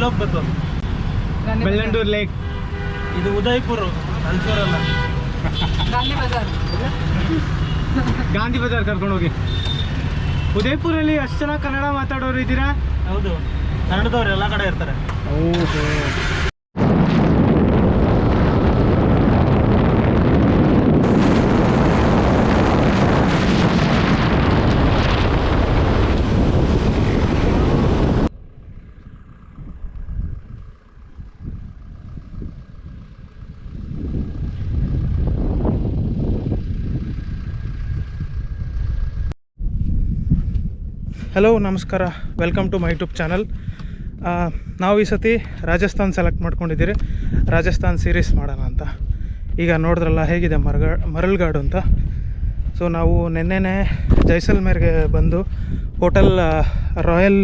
ಅಲ್ಲಿ ಹೋಗ್ಬೇಕು. ಬೆಳ್ಳಂಡೂರು ಲೇಕ್. ಇದು ಉದಯಪುರ, ಅಲ್ಸೂರಲ್ಲ. ಗಾಂಧಿ ಬಜಾರ್ ಕರ್ಕೊಂಡು ಹೋಗಿ. ಉದಯಪುರಲ್ಲಿ ಅಷ್ಟು ಚೆನ್ನಾಗಿ ಕನ್ನಡ ಮಾತಾಡೋರು ಇದ್ದೀರಾ? ಹೌದು, ಕನ್ನಡದವ್ರು ಎಲ್ಲ ಕಡೆ ಇರ್ತಾರೆ. ಓಹೋ. ಹಲೋ, ನಮಸ್ಕಾರ, welcome to my YouTube channel. ನಾವು ಈ ಸತಿ ರಾಜಸ್ಥಾನ್ ಸೆಲೆಕ್ಟ್ ಮಾಡ್ಕೊಂಡಿದ್ದೀರಿ. ರಾಜಸ್ಥಾನ್ ಸೀರೀಸ್ ಮಾಡೋಣ ಅಂತ. ಈಗ ನೋಡಿದ್ರಲ್ಲ ಹೇಗಿದೆ ಮರಳ್ಗಾಡು ಅಂತ. ಸೊ ನಾವು ನೆನ್ನೆನೇ ಜೈಸಲ್ಮೇರ್ಗೆ ಬಂದು ಹೋಟೆಲ್ ರಾಯಲ್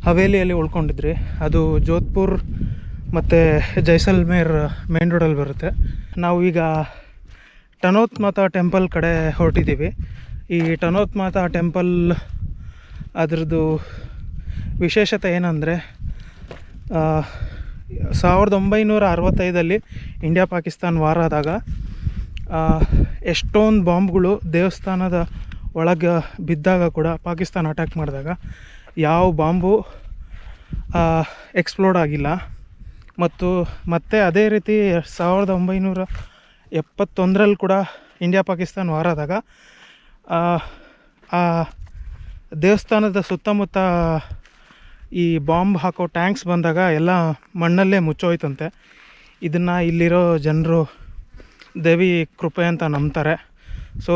ಹವೇಲಿಯಲ್ಲಿ ಉಳ್ಕೊಂಡಿದ್ರಿ. ಅದು ಜೋಧ್ಪುರ್ ಮತ್ತು ಜೈಸಲ್ಮೇರ್ ಮೇನ್ ರೋಡಲ್ಲಿ ಬರುತ್ತೆ. ನಾವು ಈಗ ಟನೋತ್ ಮಾತಾ ಟೆಂಪಲ್ ಕಡೆ ಹೊರಟಿದ್ದೀವಿ. ಈ ಟನೋತ್ ಮಾತಾ ಟೆಂಪಲ್ ಅದರದ್ದು ವಿಶೇಷತೆ ಏನಂದರೆ 1965 ಇಂಡಿಯಾ ಪಾಕಿಸ್ತಾನ್ ವಾರ್ ಆದಾಗ ಎಷ್ಟೊಂದು ಬಾಂಬ್ಗಳು ದೇವಸ್ಥಾನದ ಒಳಗೆ ಬಿದ್ದಾಗ ಕೂಡ, ಪಾಕಿಸ್ತಾನ ಅಟ್ಯಾಕ್ ಮಾಡಿದಾಗ ಯಾವ ಬಾಂಬು ಎಕ್ಸ್ಪ್ಲೋಡ್ ಆಗಿಲ್ಲ. ಮತ್ತು ಅದೇ ರೀತಿ 1971 ಕೂಡ ಇಂಡಿಯಾ ಪಾಕಿಸ್ತಾನ್ ವಾರ್ ಆದಾಗ ದೇವಸ್ಥಾನದ ಸುತ್ತಮುತ್ತ ಈ ಬಾಂಬ್ ಹಾಕೋ ಟ್ಯಾಂಕ್ಸ್ ಬಂದಾಗ ಎಲ್ಲ ಮಣ್ಣಲ್ಲೇ ಮುಚ್ಚೋಯ್ತಂತೆ. ಇದನ್ನು ಇಲ್ಲಿರೋ ಜನರು ದೇವಿ ಕೃಪೆ ಅಂತ ನಂಬ್ತಾರೆ. ಸೊ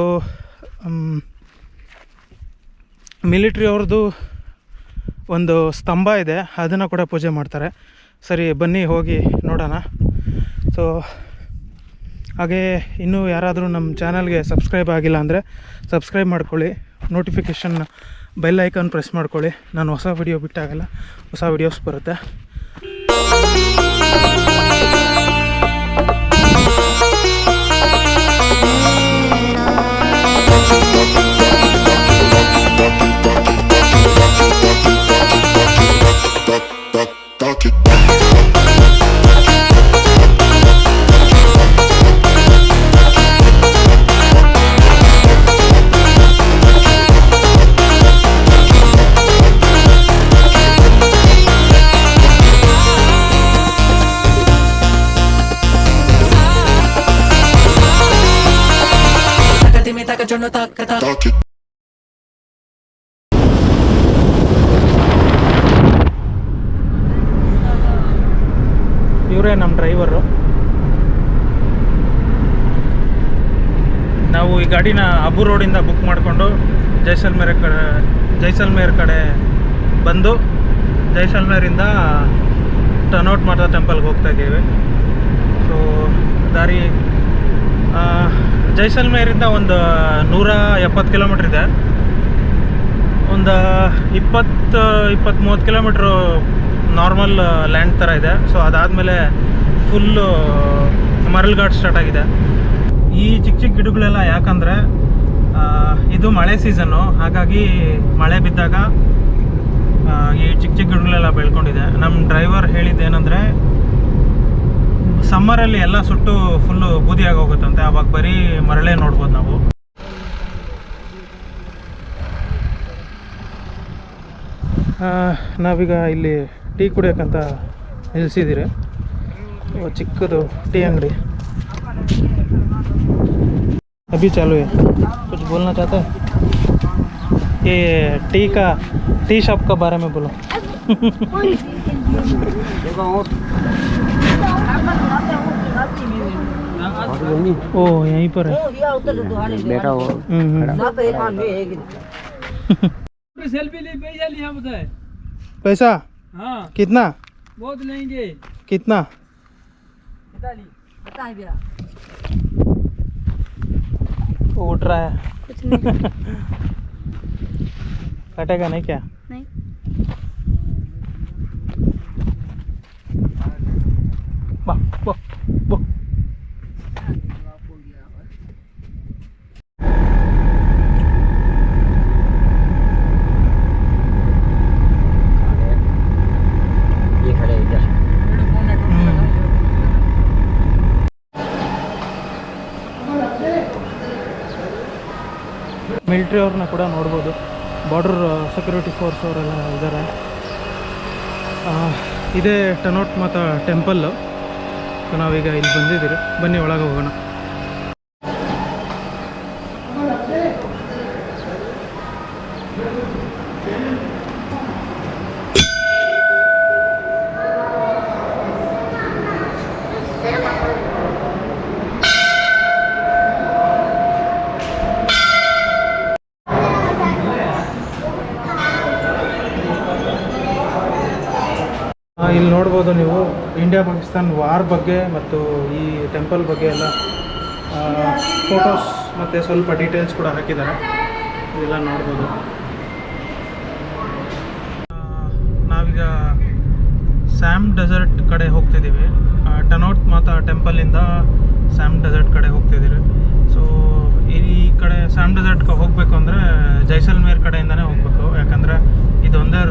ಮಿಲಿಟ್ರಿ ಅವ್ರದ್ದು ಒಂದು ಸ್ತಂಭ ಇದೆ, ಅದನ್ನು ಕೂಡ ಪೂಜೆ ಮಾಡ್ತಾರೆ. ಸರಿ, ಬನ್ನಿ ಹೋಗಿ ನೋಡೋಣ. ಸೊ ಹಾಗೆ ಇನ್ನೂ ಯಾರಾದರೂ ನಮ್ಮ ಚಾನಲ್ಗೆ ಸಬ್ಸ್ಕ್ರೈಬ್ ಆಗಿಲ್ಲ ಅಂದರೆ ಸಬ್ಸ್ಕ್ರೈಬ್ ಮಾಡ್ಕೊಳ್ಳಿ. ನೋಟಿಫಿಕೇಷನ್ ಬೆಲ್ ಐಕಾನ್ ಪ್ರೆಸ್ ಮಾಡ್ಕೊಳ್ಳಿ. ನಾನು ಹೊಸ ವಿಡಿಯೋ ಬಿಟ್ಟಾಗಲ್ಲ ಹೊಸ ವಿಡಿಯೋಸ್ ಬರುತ್ತೆ. ಇವರೇ ನಮ್ಮ ಡ್ರೈವರು. ನಾವು ಈ ಗಾಡಿನ ಅಬು ರೋಡಿಂದ ಬುಕ್ ಮಾಡಿಕೊಂಡು ಜೈಸಲ್ಮೇರ್ ಕಡೆ ಬಂದು ಜೈಸಲ್ಮೇರಿಂದ ಟನೋಟ್ ಮಾತಾ ಟೆಂಪಲ್ಗೆ ಹೋಗ್ತಾ ಇದ್ದೀವಿ. ಸೊ ದಾರಿ ಜೈಸಲ್ಮೇರಿಂದ ಒಂದು 170 ಕಿಲೋಮೀಟ್ರ್ ಇದೆ. ಒಂದು 20-30 ಕಿಲೋಮೀಟ್ರು ನಾರ್ಮಲ್ ಲ್ಯಾಂಡ್ ಥರ ಇದೆ. ಸೊ ಅದಾದಮೇಲೆ ಫುಲ್ಲು ಮರಳ್ಘಾಟ್ ಸ್ಟಾರ್ಟ್ ಆಗಿದೆ. ಈ ಚಿಕ್ಕ ಚಿಕ್ಕ ಗಿಡಗಳೆಲ್ಲ ಯಾಕಂದರೆ ಇದು ಮಳೆ ಸೀಸನ್ನು, ಹಾಗಾಗಿ ಮಳೆ ಬಿದ್ದಾಗ ಈ ಚಿಕ್ಕ ಚಿಕ್ಕ ಗಿಡಗಳೆಲ್ಲ ಬೆಳ್ಕೊಂಡಿದೆ. ನಮ್ಮ ಡ್ರೈವರ್ ಹೇಳಿದ್ದೇನೆಂದರೆ ಸಮ್ಮರಲ್ಲಿ ಎಲ್ಲ ಸುಟ್ಟು ಫುಲ್ಲು ಬೂದಿಯಾಗಿ ಹೋಗುತ್ತಂತೆ, ಅವಾಗ ಬರೀ ಮರಳೇ ನೋಡ್ಬೋದು ನಾವು. ನಾವೀಗ ಇಲ್ಲಿ ಟೀ ಕುಡಿಯೋಕ್ಕಂತ ನಿಲ್ಲಿಸಿದ್ದೀರಿ. ಚಿಕ್ಕದು ಟೀ ಅಂಗಡಿ. अभी चालू है, कुछ बोलना चाहता है? ये टी शॉप का बारे में बोलो. ओ यहीं पर है बैठा हो. सेल्फी ले, पैसा लिया बताए. पैसा? हाँ, कितना? बहुत लेंगे. कितना? उठ रहा है कुछ नहीं. कटेगा नहीं क्या? नहीं. वाह वाह वाह. ये खड़े ಮಿಲ್ಟ್ರಿ ಅವ್ರನ್ನ ಕೂಡ ನೋಡ್ಬೋದು. ಬಾರ್ಡರ್ ಸೆಕ್ಯೂರಿಟಿ ಫೋರ್ಸ್ ಅವರೆಲ್ಲ ಇದ್ದಾರೆ. ಇದೇ ಟನೋಟ್ ಮಾತಾ ಟೆಂಪಲ್ಲು. ಸೊ ನಾವೀಗ ಇಲ್ಲಿ ಬಂದಿದ್ದೀರಿ, ಬನ್ನಿ ಒಳಗೆ ಹೋಗೋಣ. ಇಲ್ಲಿ ನೋಡ್ಬೋದು ನೀವು ಇಂಡಿಯಾ ಪಾಕಿಸ್ತಾನ್ ವಾರ್ ಬಗ್ಗೆ ಮತ್ತು ಈ ಟೆಂಪಲ್ ಬಗ್ಗೆ ಎಲ್ಲ ಫೋಟೋಸ್ ಮತ್ತು ಸ್ವಲ್ಪ ಡೀಟೇಲ್ಸ್ ಕೂಡ ಹಾಕಿದ್ದಾರೆ. ಇದೆಲ್ಲ ನೋಡ್ಬೋದು. ನಾವೀಗ ಸ್ಯಾಮ್ ಡೆಸರ್ಟ್ ಕಡೆ ಹೋಗ್ತಿದ್ದೀವಿ. ಟನೋಟ್ ಮಾತಾ ಟೆಂಪಲಿಂದ ಸ್ಯಾಮ್ ಡೆಸರ್ಟ್ ಕಡೆ ಹೋಗ್ತಿದ್ದೀವಿ. ಸೊ ಈ ಕಡೆ ಸ್ಯಾಮ್ ಡೆಸರ್ಟ್ಗೆ ಹೋಗಬೇಕು ಅಂದರೆ ಜೈಸಲ್ಮೇರ್ ಕಡೆಯಿಂದನೇ ಹೋಗಬೇಕು. ಯಾಕಂದರೆ ಇದೊಂದೇ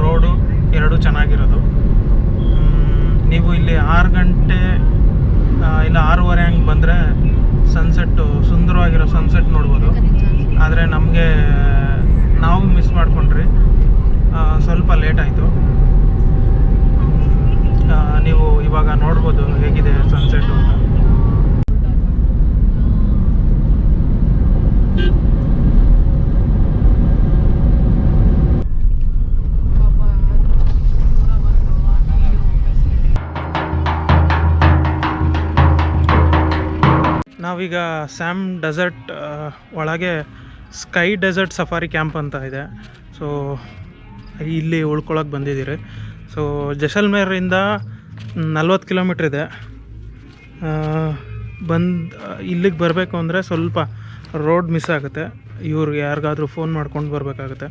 ರೋಡು ಎರಡು ಚೆನ್ನಾಗಿರೋದು. ನೀವು ಇಲ್ಲಿ 6 ಗಂಟೆ ಇಲ್ಲ 6:15 ಹಂಗೆ ಬಂದರೆ ಸನ್ಸೆಟ್ಟು, ಸುಂದರವಾಗಿರೋ ಸನ್ಸೆಟ್ ನೋಡ್ಬೋದು. ಆದರೆ ನಮಗೆ ನಾವು ಮಿಸ್ ಮಾಡ್ಕೊಂಡ್ರಿ, ಸ್ವಲ್ಪ ಲೇಟ್ ಆಯಿತು. ನೀವು ಇವಾಗ ನೋಡ್ಬೋದು ಹೇಗಿದೆ ಸನ್ಸೆಟ್ಟು ಅಂತ. ನಾವೀಗ ಸ್ಯಾಮ್ ಡೆಸರ್ಟ್ ಒಳಗೆ ಸ್ಕೈ ಡೆಸರ್ಟ್ ಸಫಾರಿ ಕ್ಯಾಂಪ್ ಅಂತ ಇದೆ. ಸೊ ಇಲ್ಲಿ ಉಳ್ಕೊಳಕ್ಕೆ ಬಂದಿದ್ದೀರಿ. ಸೊ ಜೈಸಲ್ಮೇರಿಂದ 40 ಕಿಲೋಮೀಟ್ರ್ ಇದೆ. ಇಲ್ಲಿಗೆ ಬರಬೇಕು ಅಂದರೆ ಸ್ವಲ್ಪ ರೋಡ್ ಮಿಸ್ ಆಗುತ್ತೆ. ಇವ್ರಿಗೆ ಯಾರಿಗಾದ್ರೂ ಫೋನ್ ಮಾಡ್ಕೊಂಡು ಬರಬೇಕಾಗುತ್ತೆ.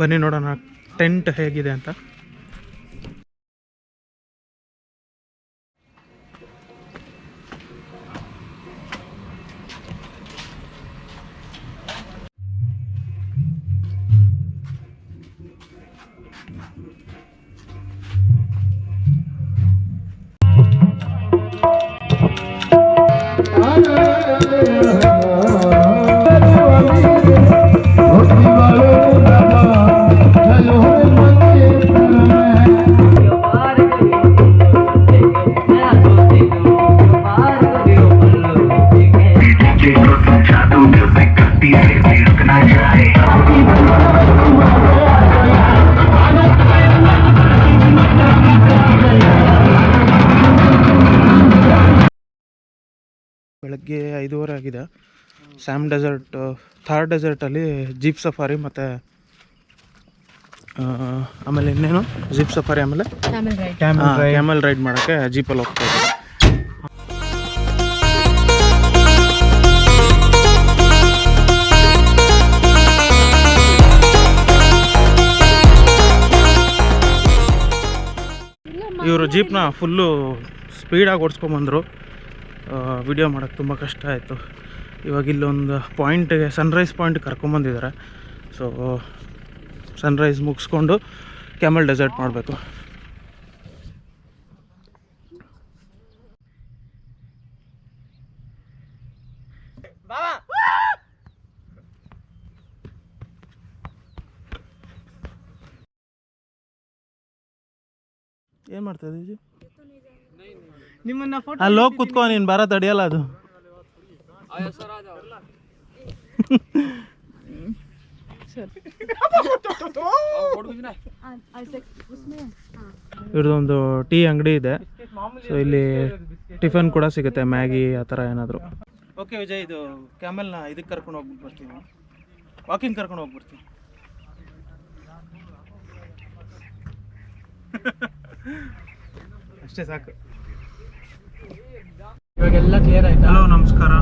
ಬನ್ನಿ ನೋಡೋಣ ಟೆಂಟ್ ಹೇಗಿದೆ ಅಂತ. ಬೆಳಗ್ಗೆ 5:15 ಆಗಿದೆ. ಸ್ಯಾಮ್ ಡೆಸರ್ಟ್ ಥಾರ್ ಡೆಸರ್ಟಲ್ಲಿ ಜೀಪ್ ಸಫಾರಿ ಮತ್ತು ಆಮೇಲೆ ಇನ್ನೇನು ಜೀಪ್ ಸಫಾರಿ ಆಮೇಲೆ ಕ್ಯಾಮಲ್ ರೈಡ್ ಮಾಡೋಕ್ಕೆ ಜೀಪಲ್ಲಿ ಹೋಗ್ತಾ ಇದ್ದೀವಿ. ಇವರು ಜೀಪ್ನ ಫುಲ್ಲು ಸ್ಪೀಡಾಗಿ ಓಡಿಸ್ಕೊಂಬಂದರು. ವಿಡಿಯೋ ಮಾಡೋಕ್ಕೆ ತುಂಬ ಕಷ್ಟ ಆಯಿತು. ಇವಾಗ ಇಲ್ಲೊಂದು ಪಾಯಿಂಟಿಗೆ ಸನ್ರೈಸ್ ಪಾಯಿಂಟ್ ಕರ್ಕೊಂಬಂದಿದ್ದಾರೆ. ಸೊ ಸನ್ರೈಸ್ ಮುಗಿಸ್ಕೊಂಡು ಕ್ಯಾಮಲ್ ಡೆಸರ್ಟ್ ಮಾಡಬೇಕು. ಏನು ಮಾಡ್ತಾ ಇದ್ದೀವಿ? ನಿಮ್ಮನ್ನ ಫೋಟೋ ಅಲ್ಲಿ ಹೋಗಿ ಕುತ್ಕೋ, ನೀನು ಬರ ತಡೆಯಲ್ಲ ಅದು. ಇವ್ರದ್ದೊಂದು ಟೀ ಅಂಗಡಿ ಇದೆ. ಸೊ ಇಲ್ಲಿ ಟಿಫನ್ ಕೂಡ ಸಿಗುತ್ತೆ, ಮ್ಯಾಗಿ ಆ ಥರ ಏನಾದರೂ. ಓಕೆ ವಿಜಯ್, ಇದು ಕ್ಯಾಮಲ್ನ ಇದಕ್ಕೆ ಕರ್ಕೊಂಡು ಹೋಗ್ಬಿಟ್ಟು ಬರ್ತೀನಿ, ವಾಕಿಂಗ್ ಕರ್ಕೊಂಡು ಹೋಗ್ಬಿಡ್ತೀನಿ. ಅಷ್ಟೇ ಸಾಕು. ಇವಾಗೆಲ್ಲ ಕ್ಲಿಯರ್ ಆಯ್ತು. ಹಲೋ ನಮಸ್ಕಾರ,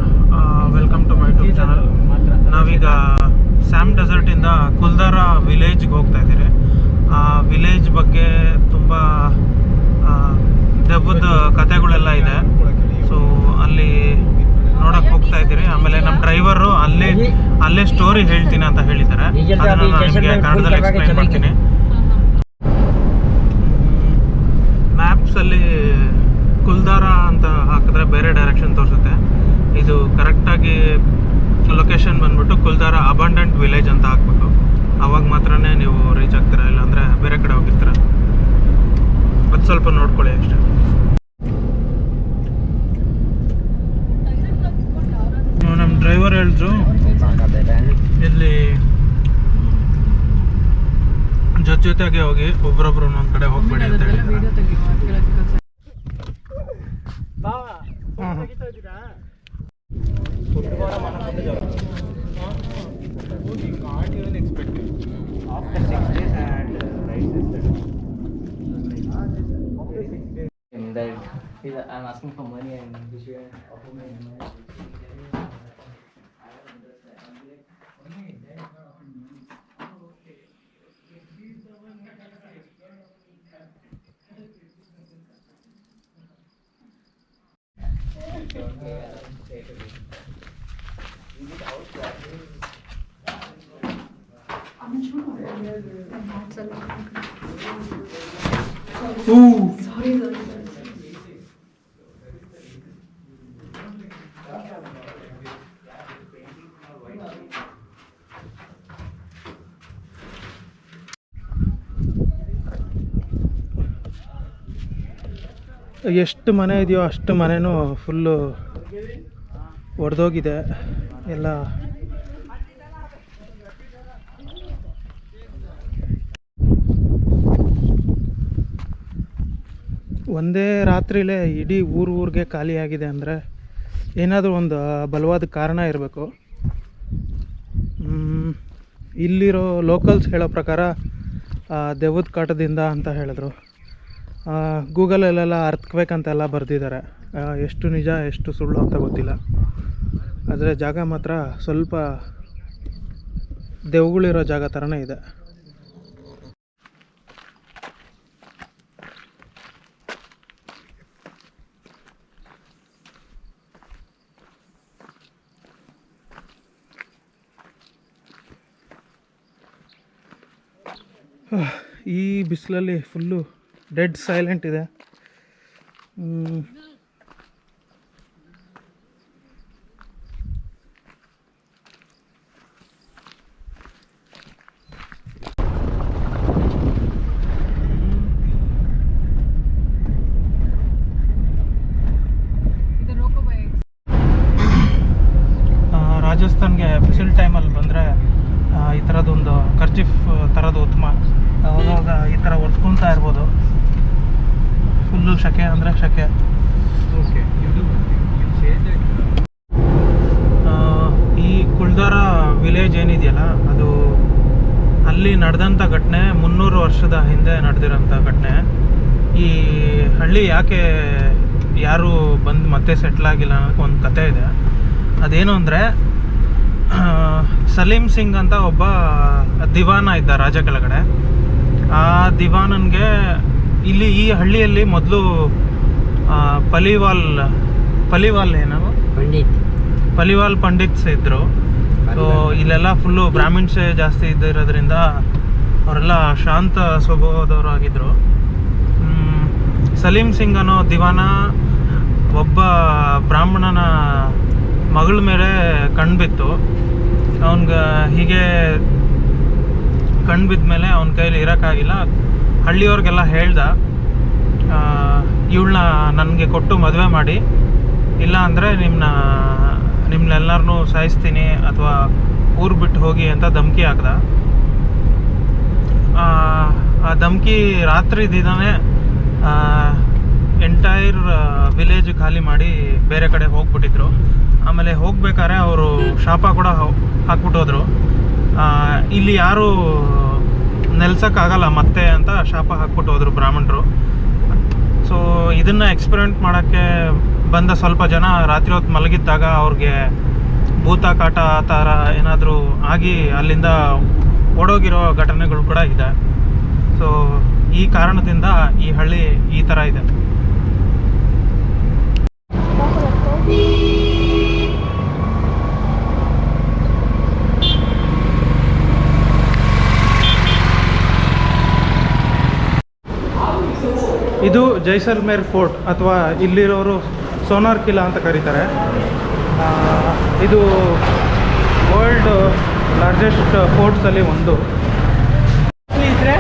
welcome to my YouTube channel. ನಾವೀಗ ಸ್ಯಾಮ್ ಡೆಸರ್ಟಿಂದ ಕುಲ್ದಾರಾ ವಿಲೇಜ್ಗೆ ಹೋಗ್ತಾ ಇದ್ದೀರಿ. ಆ ವಿಲೇಜ್ ಬಗ್ಗೆ ತುಂಬ ದೆವ್ವದ ಕಥೆಗಳೆಲ್ಲ ಇದೆ. ಸೊ ಅಲ್ಲಿ ನೋಡಕ್ಕೆ ಹೋಗ್ತಾ ಇದ್ದೀರಿ. ಆಮೇಲೆ ನಮ್ಮ ಡ್ರೈವರು ಅಲ್ಲೇ ಸ್ಟೋರಿ ಹೇಳ್ತೀನಿ ಅಂತ ಹೇಳಿದ್ದಾರೆ. ಅದನ್ನು ನಾನು ನಿಮಗೆ ಕನ್ನಡದಲ್ಲಿ ಎಕ್ಸ್ಪ್ಲೈನ್ ಮಾಡ್ತೀನಿ. ಮ್ಯಾಪ್ಸಲ್ಲಿ ಕುಲ್ದಾರಾ ಅಂತ ಹಾಕಿದ್ರೆ ಬೇರೆ ಡೈರೆಕ್ಷನ್ ತೋರಿಸುತ್ತೆ. ಇದು ಕರೆಕ್ಟಾಗಿ ಲೊಕೇಶನ್ ಬಂದ್ಬಿಟ್ಟು ಕುಲ್ದಾರ ಅಬಂಡೆಂಟ್ ವಿಲೇಜ್ ಅಂತ ಹಾಕ್ಬೇಕು. ಆವಾಗ ಮಾತ್ರನೇ ನೀವು ರೀಚ್ ಆಗ್ತೀರಾ, ಇಲ್ಲಾಂದರೆ ಬೇರೆ ಕಡೆ ಹೋಗಿರ್ತೀರ. ಅದು ಸ್ವಲ್ಪ ನೋಡ್ಕೊಳ್ಳಿ ಅಷ್ಟೇ. ನಮ್ಮ ಡ್ರೈವರ್ ಹೇಳಿದ್ರು ಇಲ್ಲಿ ಜೊತೆಗೆ ಹೋಗಿ ಒಬ್ರೊಬ್ರು ಒಂದೊಂದು ಕಡೆ ಹೋಗ್ಬೇಡಿ ಅಂತ ಹೇಳಿದ್ರು. I'm asking for money and you should offer me money. ಎಷ್ಟು ಮನೆ ಇದೆಯೋ ಅಷ್ಟು ಮನೆನೂ ಫುಲ್ಲು ಒಡೆದೋಗಿದೆ ಎಲ್ಲ. ಒಂದೇ ರಾತ್ರಿಲೇ ಇಡೀ ಊರಿಗೆ ಖಾಲಿಯಾಗಿದೆ ಅಂದರೆ ಏನಾದರೂ ಒಂದು ಬಲವಾದ ಕಾರಣ ಇರಬೇಕು. ಇಲ್ಲಿರೋ ಲೋಕಲ್ಸ್ ಹೇಳೋ ಪ್ರಕಾರ ದೆವ್ವದ ಕಾಟದಿಂದ ಅಂತ ಹೇಳಿದ್ರು. ಗೂಗಲಲ್ಲೆಲ್ಲ ಅರ್ಥಕ್ಬೇಕಂತೆಲ್ಲ ಬರೆದಿದ್ದಾರೆ. ಎಷ್ಟು ನಿಜ ಎಷ್ಟು ಸುಳ್ಳು ಅಂತ ಗೊತ್ತಿಲ್ಲ. ಆದರೆ ಜಾಗ ಮಾತ್ರ ಸ್ವಲ್ಪ ದೆವ್ವಗಳಿರೋ ಜಾಗ ಥರನೇ ಇದೆ. ಈ ಬಿಸಿಲಲ್ಲಿ ಫುಲ್ಲು ಡೆಡ್ ಸೈಲೆಂಟ್ ಇದೆ. ರಾಜಸ್ಥಾನ್ಗೆ ಬಿಸಿಲು ಟೈಮಲ್ಲಿ ಬಂದರೆ ಈ ಥರದೊಂದು ಕರ್ಚಿಫ್ ಥರದ್ದು ಉತ್ತಮ. ಅವಾಗ ಈ ಥರ ಒರ್ಸ್ಕೊತಾ ಇರ್ಬೋದು. ಫುಲ್ಲು ಶಕೆ ಅಂದರೆ ಶಕೆ. ಈ ಕುಲ್ದಾರ ವಿಲೇಜ್ ಏನಿದೆಯಲ್ಲ, ಅದು ಅಲ್ಲಿ ನಡೆದಂಥ ಘಟನೆ 300 ವರ್ಷದ ಹಿಂದೆ ನಡೆದಿರೋಂಥ ಘಟನೆ. ಈ ಹಳ್ಳಿ ಯಾಕೆ ಯಾರು ಬಂದು ಮತ್ತೆ ಸೆಟ್ಲ್ ಆಗಿಲ್ಲ ಅನ್ನೋಕ್ಕೆ ಒಂದು ಕತೆ ಇದೆ. ಅದೇನು ಅಂದರೆ, ಸಲೀಂ ಸಿಂಗ್ ಅಂತ ಒಬ್ಬ ದಿವಾನ ಇದ್ದ ರಾಜ ಕೆಳಗಡೆ. ಆ ದಿವಾನನ್ಗೆ ಇಲ್ಲಿ ಈ ಹಳ್ಳಿಯಲ್ಲಿ ಮೊದಲು ಪಲಿವಾಲ್ ಏನೋ ಪಲಿವಾಲ್ ಪಂಡಿತ್ಸ್ ಇದ್ದರು. ಸೊ ಇಲ್ಲೆಲ್ಲ ಫುಲ್ಲು ಬ್ರಾಹ್ಮಿಣ್ಸೇ ಜಾಸ್ತಿ ಇದ್ದಿರೋದ್ರಿಂದ ಅವರೆಲ್ಲ ಶಾಂತ ಸ್ವಭಾವದವರು ಆಗಿದ್ದರು. ಸಲೀಂ ಸಿಂಗ್ ಅನ್ನೋ ದಿವಾನ ಒಬ್ಬ ಬ್ರಾಹ್ಮಣನ ಮಗಳ ಮೇಲೆ ಕಣ್ಬಿತ್ತು. ಅವನ್ಗೆ ಹೀಗೆ ಕಣ್ಬಿದ್ದ ಮೇಲೆ ಅವನ ಕೈಲಿ ಇರೋಕ್ಕಾಗಿಲ್ಲ. ಹಳ್ಳಿಯವ್ರಿಗೆಲ್ಲ ಹೇಳ್ದ, ಇವಳನ್ನ ನನಗೆ ಕೊಟ್ಟು ಮದುವೆ ಮಾಡಿ, ಇಲ್ಲ ಅಂದರೆ ನಿಮ್ಮನ್ನೆಲ್ಲರನ್ನೂ ಸಾಯಿಸ್ತೀನಿ ಅಥವಾ ಊರು ಬಿಟ್ಟು ಹೋಗಿ ಅಂತ ಧಮಕಿ ಹಾಕ್ದ. ಆ ಧಮಕಿ ರಾತ್ರಿ ದಿನವೇ ಎಂಟೈರ್ ವಿಲೇಜ್ ಖಾಲಿ ಮಾಡಿ ಬೇರೆ ಕಡೆ ಹೋಗ್ಬಿಟ್ಟಿದ್ರು. ಆಮೇಲೆ ಹೋಗ್ಬೇಕಾದ್ರೆ ಅವರು ಶಾಪ ಕೂಡ ಹಾಕ್ಬಿಟ್ಟೋದ್ರು. ಇಲ್ಲಿ ಯಾರೂ ನೆಲ್ಸೋಕ್ಕಾಗಲ್ಲ ಮತ್ತೆ ಅಂತ ಶಾಪ ಹಾಕ್ಬಿಟ್ಟು ಹೋದ್ರು ಬ್ರಾಹ್ಮಣರು. ಸೊ ಇದನ್ನು ಎಕ್ಸ್ಪೆರಿಮೆಂಟ್ ಮಾಡೋಕ್ಕೆ ಬಂದ ಸ್ವಲ್ಪ ಜನ ರಾತ್ರಿ ಹೊತ್ತು ಮಲಗಿದ್ದಾಗ ಅವ್ರಿಗೆ ಭೂತ ಕಾಟ ಆ ಥರ ಏನಾದರೂ ಆಗಿ ಅಲ್ಲಿಂದ ಓಡೋಗಿರೋ ಘಟನೆಗಳು ಕೂಡ ಇದೆ. ಸೊ ಈ ಕಾರಣದಿಂದ ಈ ಹಳ್ಳಿ ಈ ಥರ ಇದೆ. ಇದು ಜೈಸಲ್ಮೇರ್ ಫೋರ್ಟ್ ಅಥವಾ ಇಲ್ಲಿರೋರು ಸೋನಾರ್ ಕಿಲಾ ಅಂತ ಕರೀತಾರೆ. ಇದು ವರ್ಲ್ಡ್ ಲಾರ್ಜೆಸ್ಟ್ ಫೋರ್ಟ್ಸಲ್ಲಿ ಒಂದು. ಇದ್ರೆ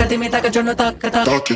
Dime taca, yo no taca, taca.